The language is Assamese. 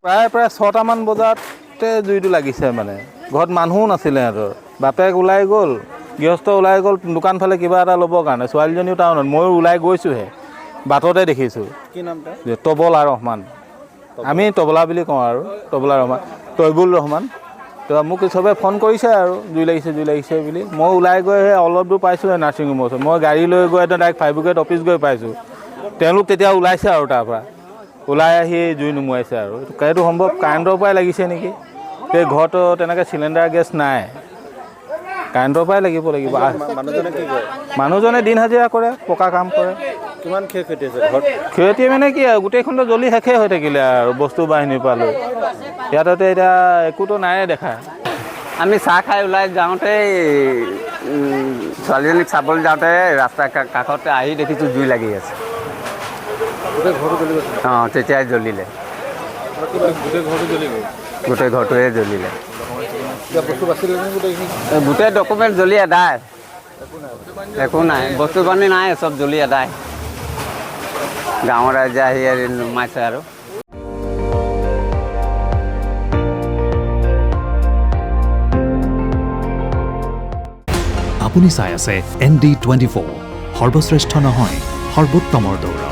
প্ৰায় 6টামান বজাতে জুইটো লাগিছে মানে ঘৰত মানুহো নাছিলে সিহঁতৰ বাপেক ওলাই গ'ল গৃহস্থ ওলাই গ'ল দোকান ফালে কিবা এটা ল'বৰ কাৰণে ছোৱালীজনীও টাউনত ময়ো ওলাই গৈছোঁহে বাটতে দেখিছোঁ কি নামটা তবলা ৰহমান আমি তবলা বুলি কওঁ আৰু তবলা ৰহমান তৈবুল ৰহমান তো মোক চবে ফোন কৰিছে আৰু জুই লাগিছে বুলি মই ওলাই গৈ সেই অলপ দূৰ পাইছোঁহে নাৰ্ছিং হোমৰ ওচৰত মই গাড়ী লৈ গৈ ডাইৰেক্ট ফায়াৰ ব্ৰিগেড অফিচ গৈ পাইছোঁ তেওঁলোক তেতিয়া ওলাইছে আৰু তাৰপৰা ওলাই আহি জুই নুমুৱাইছে আৰু এইটো সম্ভৱ কাৰেণ্টৰ পৰাই লাগিছে নেকি সেই ঘৰতো তেনেকৈ চিলিণ্ডাৰ গেছ নাই কাৰেণ্টৰ পৰাই লাগিব মানুহজনে কি কৰে মানুহজনে দিন হাজিৰা কৰে পকা কাম কৰে কিমান ক্ষয়ক্ষতি হৈছে ঘৰত ক্ষতি মানে কি আৰু গোটেইখনটো জ্বলি শেষেই হৈ থাকিলে আৰু বস্তু বাহিনীৰ পৰা লৈ ইয়াতে এতিয়া একোতো নাই দেখা আমি চাহ খাই ওলাই যাওঁতে ছোৱালীজনীক চাবলৈ যাওঁতে ৰাস্তাৰ কাষতে আহি দেখিছোঁ জুই লাগি আছে অঁ তেতিয়াই জ্বলিলে গোটেই ঘৰটোৱে জ্বলিলে গোটেই ডকুমেণ্ট জ্বলি আদায় একো নাই বস্তু বাহানি নাই চব জ্বলি আদায় গাঁৱৰ ৰাইজে আহি নুমাইছে আৰু আপুনি চাই আছে ND24 সৰ্বশ্ৰেষ্ঠ নহয় সৰ্বোত্তমৰ দৌৰ